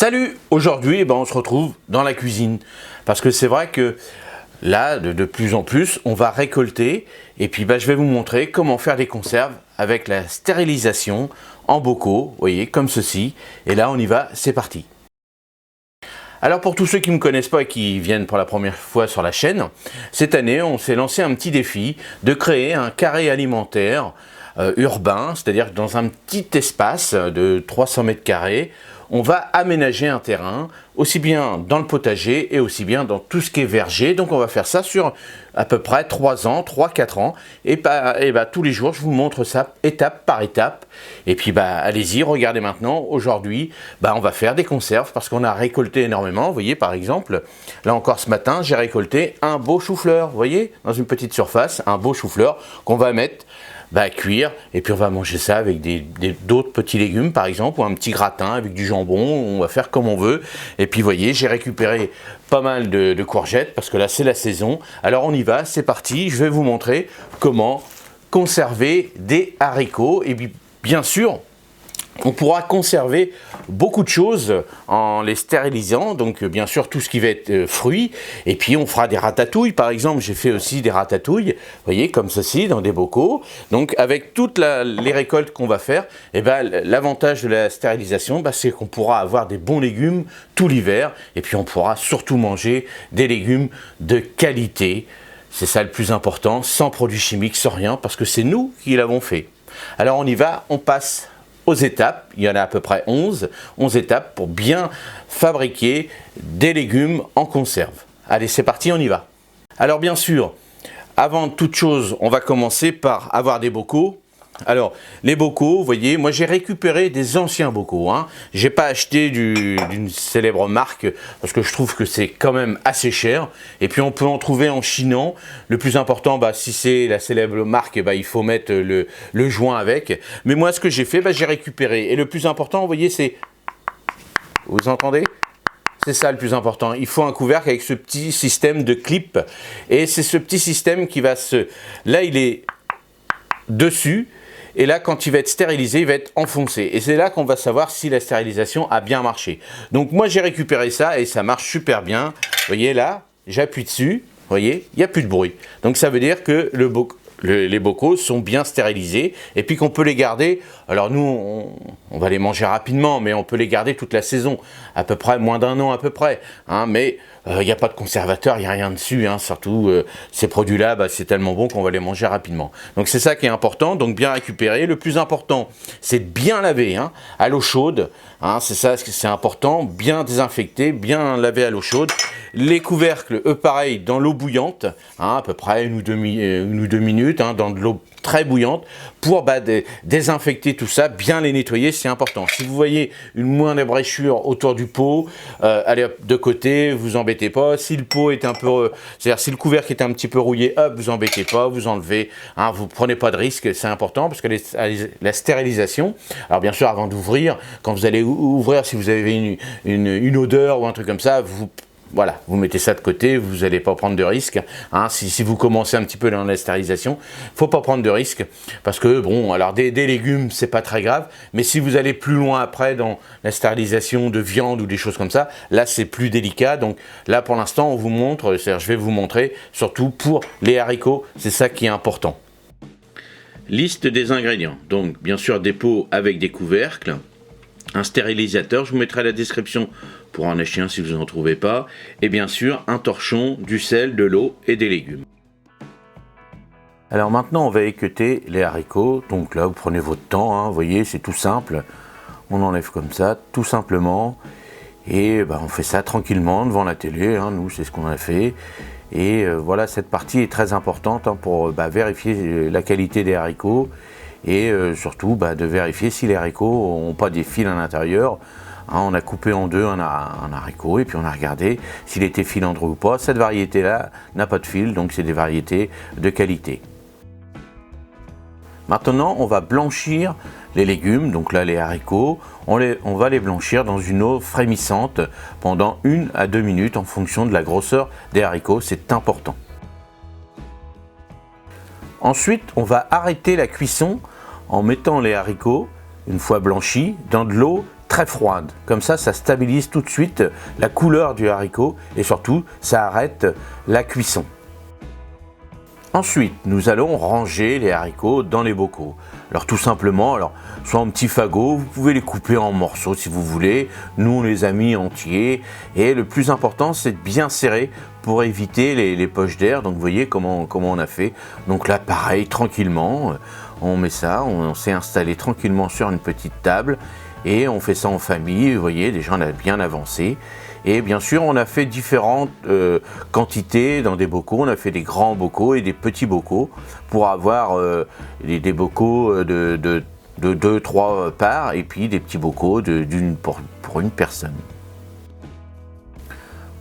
Salut! Aujourd'hui, on se retrouve dans la cuisine. Parce que c'est vrai que là, de plus en plus, on va récolter. Et puis, je vais vous montrer comment faire des conserves avec la stérilisation en bocaux. Vous voyez, comme ceci. Et là, on y va, c'est parti. Alors pour tous ceux qui ne me connaissent pas et qui viennent pour la première fois sur la chaîne, cette année, on s'est lancé un petit défi de créer un carré alimentaire urbain, c'est-à-dire dans un petit espace de 300 mètres carrés, on va aménager un terrain, aussi bien dans le potager et aussi bien dans tout ce qui est verger. Donc on va faire ça sur à peu près 3 ans, 3-4 ans. Et tous les jours, je vous montre ça étape par étape. Et puis allez-y, regardez maintenant. Aujourd'hui, on va faire des conserves parce qu'on a récolté énormément. Vous voyez par exemple, là encore ce matin, j'ai récolté un beau chou-fleur. Vous voyez, dans une petite surface, un beau chou-fleur qu'on va mettre cuire, et puis on va manger ça avec d'autres petits légumes par exemple, ou un petit gratin avec du jambon, on va faire comme on veut. Et puis vous voyez, j'ai récupéré pas mal de courgettes, parce que là c'est la saison. Alors on y va, c'est parti, je vais vous montrer comment conserver des haricots. Et puis bien sûr, on pourra conserver beaucoup de choses en les stérilisant, donc bien sûr tout ce qui va être fruits, et puis on fera des ratatouilles. Par exemple, j'ai fait aussi des ratatouilles, vous voyez, comme ceci, dans des bocaux. Donc avec toutes les récoltes qu'on va faire, l'avantage de la stérilisation, c'est qu'on pourra avoir des bons légumes tout l'hiver, et puis on pourra surtout manger des légumes de qualité. C'est ça le plus important, sans produits chimiques, sans rien, parce que c'est nous qui l'avons fait. Alors on y va, on passe aux étapes. Il y en a à peu près 11 étapes pour bien fabriquer des légumes en conserve. Allez, c'est parti, on y va. Alors bien sûr, avant toute chose, on va commencer par avoir des bocaux. Alors, les bocaux, vous voyez, moi j'ai récupéré des anciens bocaux. J'ai pas acheté d'une célèbre marque parce que je trouve que c'est quand même assez cher. Et puis on peut en trouver en chinant. Le plus important, si c'est la célèbre marque, il faut mettre le joint avec. Mais moi, ce que j'ai fait, j'ai récupéré. Et le plus important, vous voyez, c'est... Vous entendez ? C'est ça le plus important. Il faut un couvercle avec ce petit système de clip. Et c'est ce petit système qui va se... Là, il est dessus. Et là, quand il va être stérilisé, il va être enfoncé. Et c'est là qu'on va savoir si la stérilisation a bien marché. Donc moi, j'ai récupéré ça et ça marche super bien. Vous voyez là, j'appuie dessus. Vous voyez, il n'y a plus de bruit. Donc ça veut dire que les bocaux sont bien stérilisés et puis qu'on peut les garder. Alors nous, on va les manger rapidement, mais on peut les garder toute la saison. À peu près, moins d'un an à peu près. Mais il n'y a pas de conservateur, il n'y a rien dessus. Surtout, ces produits-là, c'est tellement bon qu'on va les manger rapidement. Donc c'est ça qui est important, donc bien récupérer. Le plus important, c'est de bien laver à l'eau chaude. C'est ça, c'est important. Bien désinfecter, bien laver à l'eau chaude. Les couvercles, eux, pareil, dans l'eau bouillante, à peu près 1 ou 2 minutes, dans de l'eau très bouillante, pour désinfecter tout ça, bien les nettoyer, c'est important. Si vous voyez une moindre brêchure autour du pot, allez hop, de côté, vous embêtez pas. Si le pot est un peu, c'est-à-dire si le couvercle est un petit peu rouillé, hop, vous embêtez pas, vous enlevez, vous prenez pas de risque, c'est important parce que la stérilisation, alors bien sûr avant d'ouvrir, quand vous allez ouvrir, si vous avez une odeur ou un truc comme ça, voilà, vous mettez ça de côté, vous n'allez pas prendre de risque. Si vous commencez un petit peu dans la stérilisation, il ne faut pas prendre de risque. Parce que, alors des légumes, c'est pas très grave. Mais si vous allez plus loin après dans la stérilisation de viande ou des choses comme ça, là, c'est plus délicat. Donc là, pour l'instant, on vous montre, je vais vous montrer, surtout pour les haricots, c'est ça qui est important. Liste des ingrédients. Donc, bien sûr, des pots avec des couvercles. Un stérilisateur, je vous mettrai la description pour en acheter un si vous n'en trouvez pas. Et bien sûr, un torchon, du sel, de l'eau et des légumes. Alors maintenant, on va équeuter les haricots. Donc là, vous prenez votre temps, vous voyez, c'est tout simple. On enlève comme ça, tout simplement. Et on fait ça tranquillement devant la télé. Nous, c'est ce qu'on a fait. Et voilà, cette partie est très importante pour vérifier la qualité des haricots. Et surtout de vérifier si les haricots n'ont pas des fils à l'intérieur. On a coupé en deux un haricot et puis on a regardé s'il était filandreux ou pas. Cette variété-là n'a pas de fil, donc c'est des variétés de qualité. Maintenant, on va blanchir les légumes, donc là les haricots, on va les blanchir dans une eau frémissante pendant 1 à 2 minutes en fonction de la grosseur des haricots, c'est important. Ensuite, on va arrêter la cuisson en mettant les haricots, une fois blanchis, dans de l'eau très froide. Comme ça stabilise tout de suite la couleur du haricot et surtout, ça arrête la cuisson. Ensuite, nous allons ranger les haricots dans les bocaux. Alors tout simplement, soit en petits fagots, vous pouvez les couper en morceaux si vous voulez. Nous, on les a mis entiers. Et le plus important, c'est de bien serrer pour éviter les poches d'air. Donc vous voyez comment on a fait. Donc là, pareil, tranquillement, on met ça, on s'est installé tranquillement sur une petite table. Et on fait ça en famille, vous voyez, déjà on a bien avancé. Et bien sûr, on a fait différentes quantités dans des bocaux. On a fait des grands bocaux et des petits bocaux pour avoir des bocaux de 2-3 parts et puis des petits bocaux pour une personne.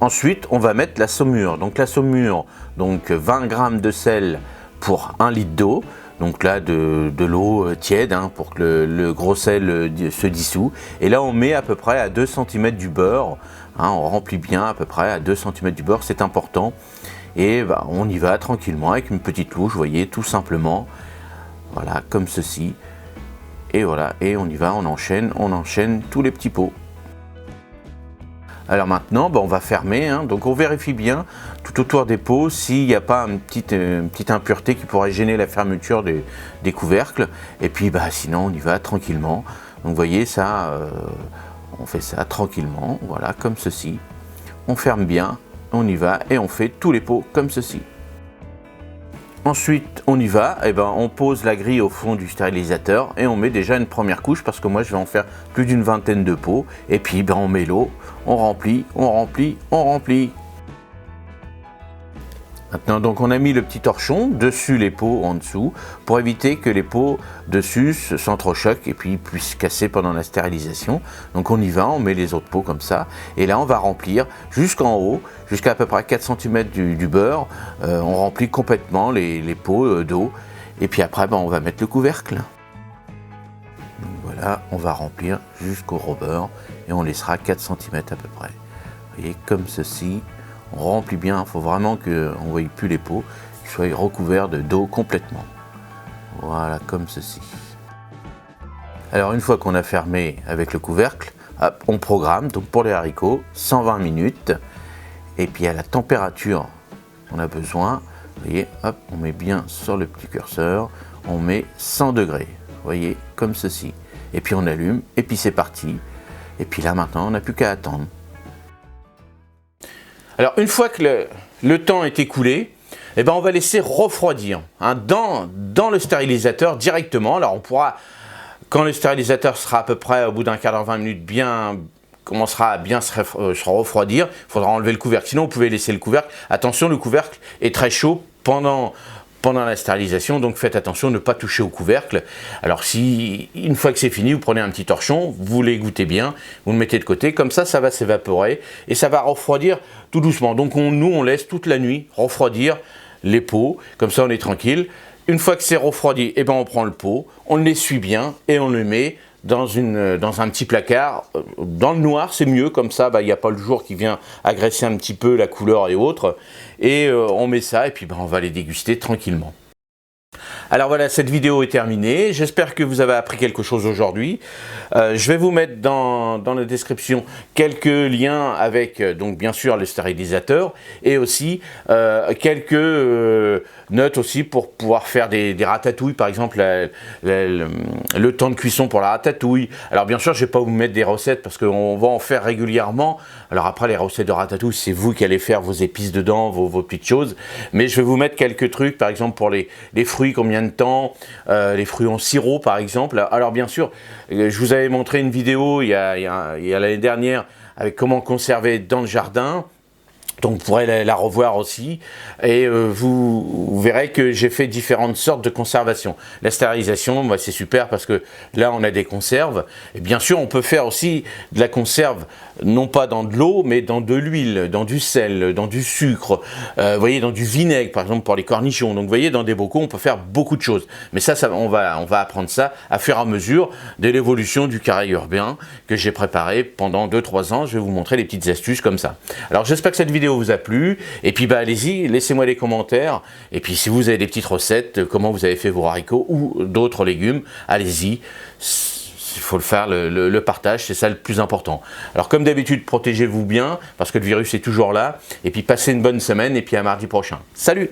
Ensuite, on va mettre la saumure. Donc la saumure, 20 g de sel pour 1 litre d'eau. Donc là, de l'eau tiède pour que le gros sel se dissout. Et là, on met à peu près à 2 cm du beurre. On remplit bien à peu près à 2 cm du beurre, c'est important. Et on y va tranquillement avec une petite louche, vous voyez, tout simplement. Voilà, comme ceci. Et voilà, et on y va, on enchaîne tous les petits pots. Alors maintenant, on va fermer, donc on vérifie bien tout autour des pots s'il n'y a pas une petite impureté qui pourrait gêner la fermeture des couvercles. Et puis sinon on y va tranquillement. Donc vous voyez ça, on fait ça tranquillement, voilà, comme ceci. On ferme bien, on y va et on fait tous les pots comme ceci. Ensuite, on y va, on pose la grille au fond du stérilisateur et on met déjà une première couche parce que moi je vais en faire plus d'une vingtaine de pots. Et puis on met l'eau, on remplit, on remplit, on remplit. Maintenant, donc on a mis le petit torchon dessus les pots en dessous pour éviter que les pots dessus s'entrechoquent et puis puissent casser pendant la stérilisation. Donc on y va, on met les autres pots comme ça et là on va remplir jusqu'en haut, jusqu'à peu près 4 cm du beurre. On remplit complètement les pots d'eau et puis après on va mettre le couvercle. Donc voilà, on va remplir jusqu'au gros beurre et on laissera 4 cm à peu près. Vous voyez, comme ceci. On remplit bien, il faut vraiment qu'on ne voie plus les pots, qu'ils soient recouverts d'eau complètement. Voilà, comme ceci. Alors une fois qu'on a fermé avec le couvercle, hop, on programme, donc pour les haricots, 120 minutes. Et puis à la température qu'on a besoin, vous voyez, hop, on met bien sur le petit curseur, on met 100 degrés, vous voyez, comme ceci. Et puis on allume, et puis c'est parti. Et puis là maintenant, on n'a plus qu'à attendre. Alors une fois que le temps est écoulé, on va laisser refroidir dans le stérilisateur directement. Alors on pourra, quand le stérilisateur sera à peu près au bout d'un quart d'heure, 20 minutes, commencera à bien se refroidir, il faudra enlever le couvercle. Sinon vous pouvez laisser le couvercle. Attention, le couvercle est très chaud pendant la stérilisation, donc faites attention de ne pas toucher au couvercle. Alors si, une fois que c'est fini, vous prenez un petit torchon, vous l'égouttez bien, vous le mettez de côté, comme ça, ça va s'évaporer et ça va refroidir tout doucement. Donc nous, on laisse toute la nuit refroidir les pots, comme ça on est tranquille. Une fois que c'est refroidi, on prend le pot, on l'essuie bien et on le met dans un petit placard. Dans le noir, c'est mieux, comme ça, il n'y a pas le jour qui vient agresser un petit peu la couleur et autres. Et on met ça et puis on va les déguster tranquillement. Alors voilà, cette vidéo est terminée. J'espère que vous avez appris quelque chose aujourd'hui. Je vais vous mettre dans la description quelques liens avec, donc bien sûr, le stérilisateur et aussi quelques notes aussi pour pouvoir faire des ratatouilles, par exemple le temps de cuisson pour la ratatouille. Alors bien sûr, je ne vais pas vous mettre des recettes parce qu'on va en faire régulièrement. Alors après, les recettes de ratatouille, c'est vous qui allez faire vos épices dedans, vos petites choses. Mais je vais vous mettre quelques trucs, par exemple pour les fruits, combien de temps, les fruits en sirop par exemple. Alors bien sûr, je vous avais montré une vidéo il y a l'année dernière avec comment conserver dans le jardin. Donc vous pourrez la revoir aussi et vous verrez que j'ai fait différentes sortes de conservation. La stérilisation, c'est super parce que là on a des conserves. Et bien sûr on peut faire aussi de la conserve, non pas dans de l'eau, mais dans de l'huile, dans du sel, dans du sucre, vous voyez, dans du vinaigre par exemple pour les cornichons. Donc vous voyez, dans des bocaux on peut faire beaucoup de choses. Mais ça on va apprendre ça à fur et à mesure de l'évolution du carré urbain que j'ai préparé pendant 2-3 ans. Je vais vous montrer les petites astuces comme ça. Alors j'espère que cette vidéo vous a plu, et puis allez-y, laissez-moi des commentaires, et puis si vous avez des petites recettes, comment vous avez fait vos haricots ou d'autres légumes, allez-y, il faut le faire, le partage, c'est ça le plus important. Alors comme d'habitude, protégez-vous bien, parce que le virus est toujours là, et puis passez une bonne semaine, et puis à mardi prochain. Salut!